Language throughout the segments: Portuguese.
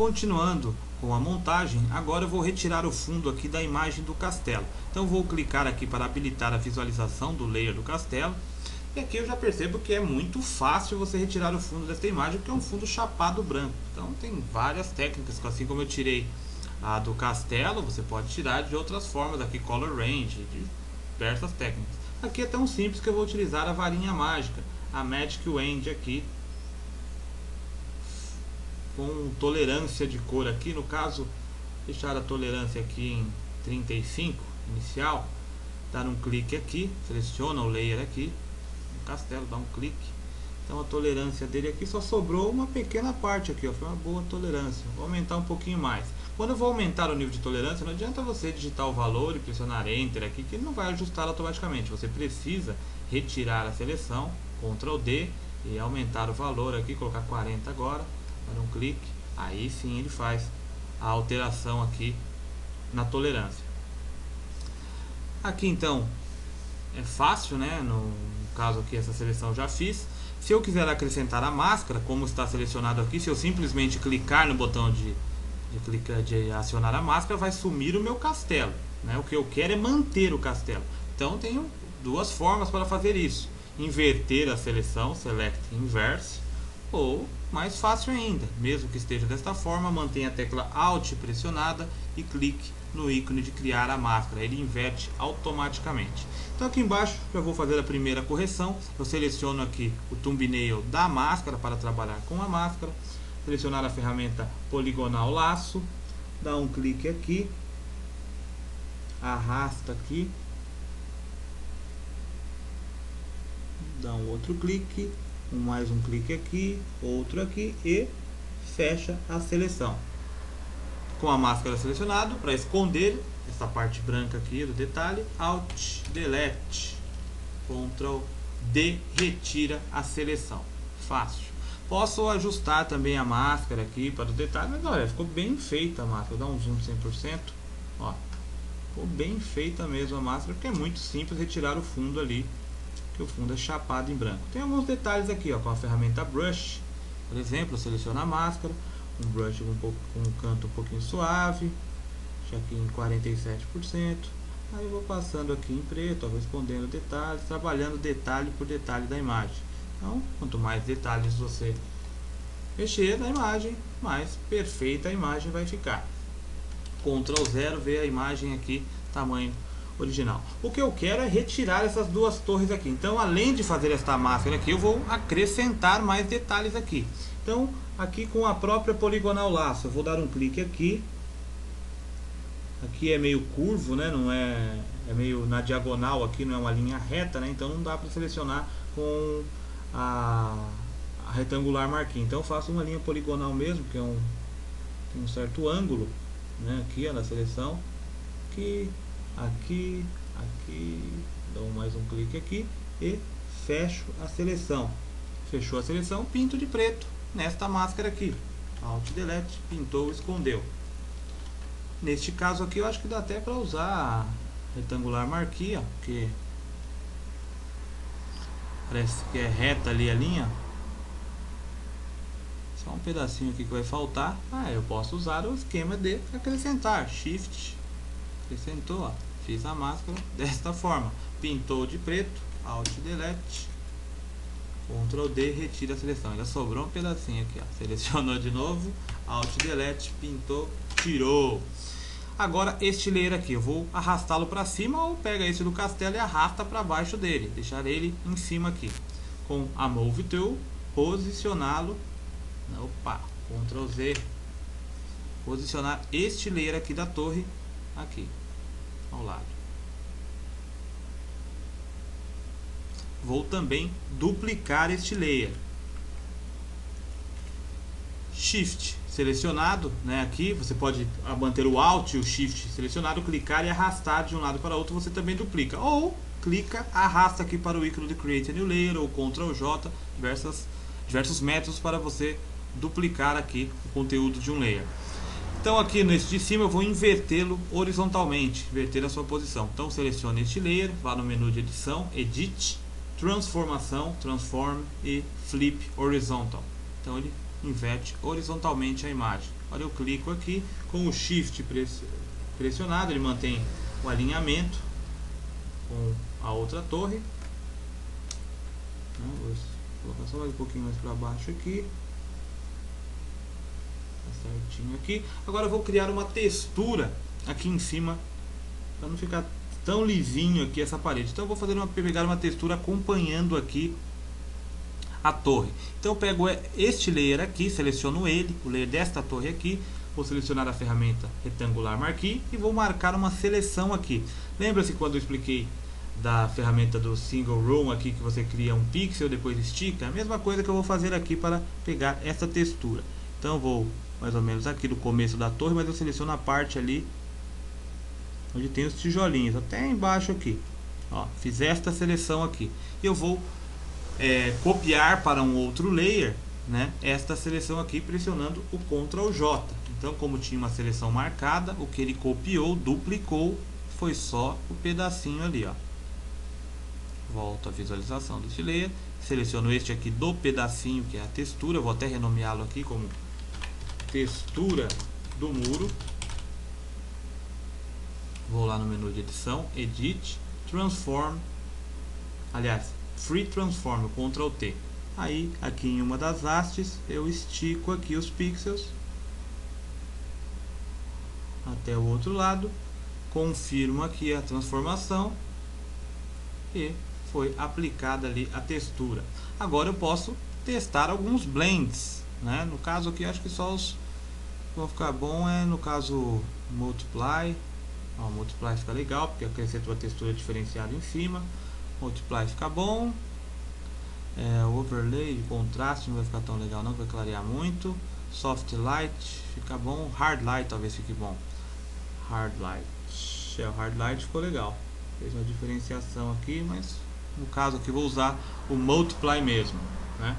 Continuando com a montagem, agora eu vou retirar o fundo aqui da imagem do castelo. Então vou clicar aqui para habilitar a visualização do layer do castelo. E aqui eu já percebo que é muito fácil você retirar o fundo desta imagem, porque é um fundo chapado branco. Então tem várias técnicas, assim como eu tirei a do castelo, você pode tirar de outras formas aqui, color range, diversas técnicas. Aqui é tão simples que eu vou utilizar a varinha mágica, a Magic Wand aqui, com tolerância de cor aqui, no caso, deixar a tolerância aqui em 35, inicial, dar um clique aqui, seleciona o layer aqui, no castelo, dá um clique, então a tolerância dele aqui só sobrou uma pequena parte aqui, ó, foi uma boa tolerância, vou aumentar um pouquinho mais. Quando eu vou aumentar o nível de tolerância, não adianta você digitar o valor e pressionar Enter aqui, que ele não vai ajustar automaticamente, você precisa retirar a seleção, Ctrl D, e aumentar o valor aqui, colocar 40 agora, dar um clique, aí sim ele faz a alteração aqui na tolerância. Aqui então é fácil, né? No caso aqui essa seleção eu já fiz. Se eu quiser acrescentar a máscara, como está selecionado aqui, se eu simplesmente clicar no botão de acionar a máscara, vai sumir o meu castelo, né? O que eu quero é manter o castelo. Então tenho duas formas para fazer isso: inverter a seleção, Select Inverse, ou mais fácil ainda, mesmo que esteja desta forma, mantenha a tecla Alt pressionada e clique no ícone de criar a máscara, ele inverte automaticamente. Então aqui embaixo já vou fazer a primeira correção, eu seleciono aqui o thumbnail da máscara para trabalhar com a máscara, selecionar a ferramenta poligonal laço, dá um clique aqui, arrasta aqui, dá um outro clique, mais um clique aqui, outro aqui e fecha a seleção. Com a máscara selecionada, para esconder essa parte branca aqui do detalhe, Alt Delete, Ctrl D, retira a seleção. Fácil. Posso ajustar também a máscara aqui para o detalhe, mas olha, ficou bem feita a máscara. Dá um zoom 100%, ó, ficou bem feita mesmo a máscara, porque é muito simples retirar o fundo ali, que o fundo é chapado em branco. Tem alguns detalhes aqui, ó, com a ferramenta Brush, por exemplo, eu seleciono a máscara, um brush com um canto um pouquinho suave, deixa aqui em 47%, aí eu vou passando aqui em preto, ó, vou escondendo detalhes, trabalhando detalhe por detalhe da imagem. Então, quanto mais detalhes você mexer na imagem, mais perfeita a imagem vai ficar. Ctrl 0, ver a imagem aqui, tamanho original. O que eu quero é retirar essas duas torres aqui. Então, além de fazer esta máscara aqui, eu vou acrescentar mais detalhes aqui. Então, aqui com a própria poligonal laço, eu vou dar um clique aqui. Aqui é meio curvo, né? Não é, é meio na diagonal aqui, não é uma linha reta, né? Então não dá para selecionar com a retangular marquinha. Então eu faço uma linha poligonal mesmo, que tem um certo ângulo, né? Aqui ó, na seleção, aqui, dou mais um clique aqui e fecho a seleção. Fechou a seleção, pinto de preto nesta máscara aqui, Alt Delete, pintou, escondeu. Neste caso aqui eu acho que dá até para usar retangular marquinha, porque parece que é reta ali a linha. Só um pedacinho aqui que vai faltar. Eu posso usar o esquema de acrescentar, Shift, acrescentou, ó, fiz a máscara desta forma, pintou de preto, Alt Delete, Ctrl D, retira a seleção. Ainda sobrou um pedacinho aqui, ó, selecionou de novo, Alt Delete, pintou, tirou. Agora este layer aqui, eu vou arrastá-lo para cima, ou pega esse do castelo e arrasta para baixo dele, deixar ele em cima aqui, com a Move Tool, posicioná-lo, Ctrl Z, posicionar este layer aqui da torre aqui ao lado. Vou também duplicar este layer, Shift selecionado, né, aqui você pode manter o Alt e o Shift selecionado, clicar e arrastar de um lado para outro, você também duplica, ou clica, arrasta aqui para o ícone de Create a New Layer, ou Ctrl J, diversos métodos para você duplicar aqui o conteúdo de um layer. Então aqui nesse de cima eu vou invertê-lo horizontalmente, inverter a sua posição. Então selecione este layer, vá no menu de edição, Edit, Transformação, Transform e Flip Horizontal. Então ele inverte horizontalmente a imagem. Agora eu clico aqui, com o Shift pressionado, ele mantém o alinhamento com a outra torre. Vou colocar só mais um pouquinho mais para baixo aqui. Tá certinho aqui. Agora eu vou criar uma textura aqui em cima, para não ficar tão lisinho aqui essa parede. Então eu vou pegar uma textura acompanhando aqui a torre. Então eu pego este layer aqui, seleciono ele, o layer desta torre aqui, vou selecionar a ferramenta retangular marquee e vou marcar uma seleção aqui. Lembra-se quando eu expliquei da ferramenta do single room aqui, que você cria um pixel, depois estica? A mesma coisa que eu vou fazer aqui para pegar essa textura. Então eu vou mais ou menos aqui no começo da torre, mas eu seleciono a parte ali onde tem os tijolinhos, até embaixo aqui. Ó, fiz esta seleção aqui. Eu vou copiar para um outro layer, né, esta seleção aqui pressionando o Ctrl J. Então, como tinha uma seleção marcada, o que ele copiou, duplicou, foi só o pedacinho ali, ó. Volto à visualização deste layer, seleciono este aqui do pedacinho, que é a textura. Eu vou até renomeá-lo aqui como textura do muro. Vou lá no menu de edição, Edit, Transform, aliás, Free Transform, Ctrl T. Aí, aqui em uma das hastes, eu estico aqui os pixels até o outro lado, confirmo aqui a transformação e foi aplicada ali a textura. Agora eu posso testar alguns blends, né? No caso aqui, acho que só os vão ficar bom, no caso Multiply. Ó, Multiply fica legal, porque acrescenta uma textura diferenciada em cima. Multiply fica bom. O overlay de contraste não vai ficar tão legal, não vai clarear muito. Soft light fica bom. Hard light talvez fique bom. Hard light, o hard light ficou legal, fez uma diferenciação aqui, mas no caso aqui vou usar o Multiply mesmo, né?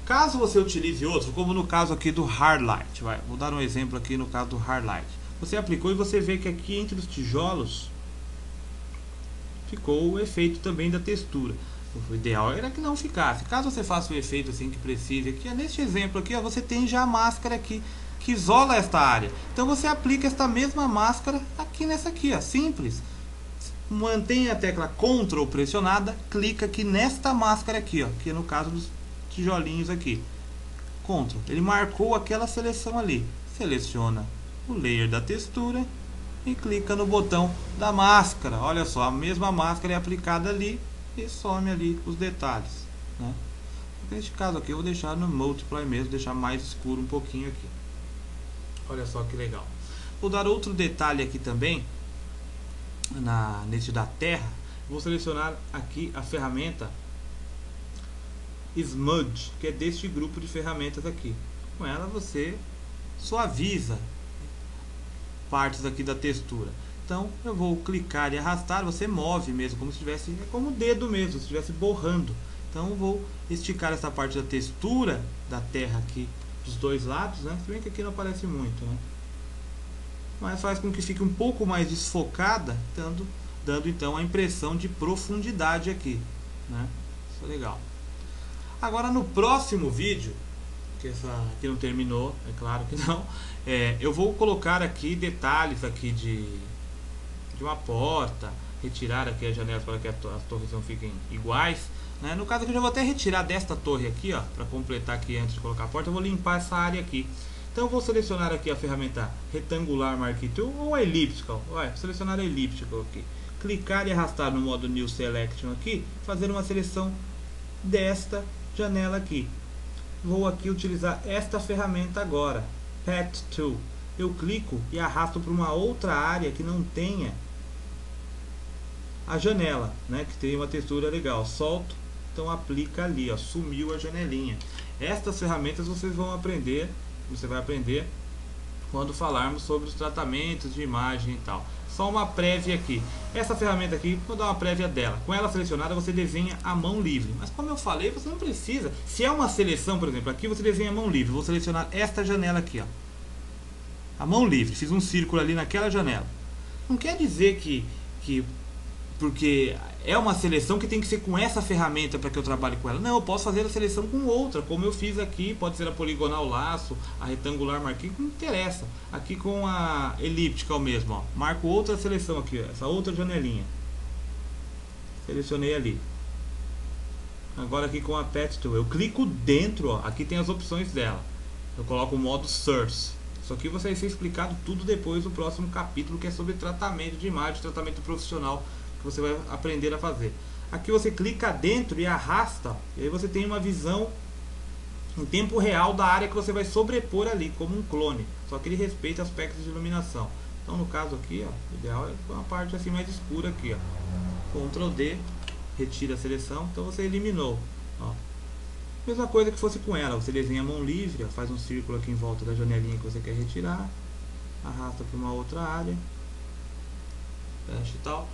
Caso você utilize outro, como no caso aqui do hard light, vou dar um exemplo aqui no caso do hard light. Você aplicou e você vê que aqui entre os tijolos ficou o efeito também da textura. O ideal era que não ficasse. Caso você faça o efeito assim que precise aqui, neste exemplo aqui, ó, você tem já a máscara aqui que isola esta área. Então você aplica esta mesma máscara aqui nessa aqui, ó, simples. Mantenha a tecla Ctrl pressionada, clica aqui nesta máscara aqui, ó, que é no caso dos tijolinhos aqui. Ctrl, ele marcou aquela seleção ali. Seleciona o layer da textura e clica no botão da máscara. Olha só, a mesma máscara é aplicada ali e some ali os detalhes, né? Neste caso aqui eu vou deixar no Multiply mesmo, deixar mais escuro um pouquinho aqui. Olha só que legal. Vou dar outro detalhe aqui também neste da terra. Vou selecionar aqui a ferramenta Smudge, que é deste grupo de ferramentas aqui. Com ela você suaviza partes aqui da textura. Então eu vou clicar e arrastar, você move mesmo, como se estivesse, é como o dedo mesmo, se estivesse borrando. Então eu vou esticar essa parte da textura da terra aqui dos dois lados, né? Se bem que aqui não aparece muito, né? Mas faz com que fique um pouco mais desfocada, dando então a impressão de profundidade aqui, né? Isso é legal. Agora no próximo vídeo, que essa aqui não terminou, é claro que não, eu vou colocar aqui detalhes aqui de uma porta, retirar aqui as janelas para que as torres não fiquem iguais, né? No caso aqui eu já vou até retirar desta torre aqui, ó, para completar aqui antes de colocar a porta. Eu vou limpar essa área aqui. Então eu vou selecionar aqui a ferramenta retangular marquee tool ou elliptical. Vou selecionar a elliptical aqui. Clicar e arrastar no modo New Selection aqui, fazer uma seleção desta janela aqui. Vou aqui utilizar esta ferramenta agora, Path Tool. Eu clico e arrasto para uma outra área que não tenha a janela, né, que tem uma textura legal. Solto, então aplica ali, ó, sumiu a janelinha. Estas ferramentas você vai aprender quando falarmos sobre os tratamentos de imagem e tal. Só uma prévia aqui. Essa ferramenta aqui, vou dar uma prévia dela. Com ela selecionada, você desenha a mão livre. Mas como eu falei, você não precisa. Se é uma seleção, por exemplo, aqui você desenha a mão livre. Vou selecionar esta janela aqui, ó. A mão livre. Fiz um círculo ali naquela janela. Não quer dizer que porque é uma seleção que tem que ser com essa ferramenta para que eu trabalhe com ela. Não, eu posso fazer a seleção com outra, como eu fiz aqui. Pode ser a poligonal laço, a retangular marquinho, não interessa. Aqui com a elíptica é o mesmo, ó. Marco outra seleção aqui, ó, essa outra janelinha. Selecionei ali. Agora aqui com a Pet Tool, eu clico dentro, ó, aqui tem as opções dela. Eu coloco o modo Source. Isso aqui vai ser explicado tudo depois no próximo capítulo, que é sobre tratamento de imagem, tratamento profissional, que você vai aprender a fazer. Aqui você clica dentro e arrasta, e aí você tem uma visão em tempo real da área que você vai sobrepor ali, como um clone. Só que ele respeita aspectos de iluminação. Então no caso aqui, ó, o ideal é uma parte assim mais escura aqui, ó. Ctrl D, retira a seleção, então você eliminou, ó. Mesma coisa que fosse com ela, você desenha a mão livre, ó, faz um círculo aqui em volta da janelinha que você quer retirar, arrasta para uma outra área, fecha e tal.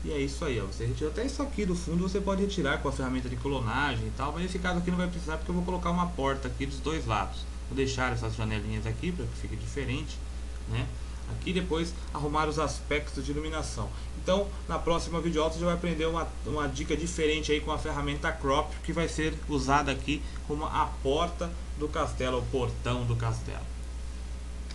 E é isso aí, ó, você retira até isso aqui do fundo, você pode retirar com a ferramenta de clonagem e tal, mas nesse caso aqui não vai precisar porque eu vou colocar uma porta aqui dos dois lados. Vou deixar essas janelinhas aqui para que fique diferente, né? Aqui depois arrumar os aspectos de iluminação. Então na próxima videoaula você já vai aprender uma dica diferente aí com a ferramenta Crop, que vai ser usada aqui como a porta do castelo, o portão do castelo.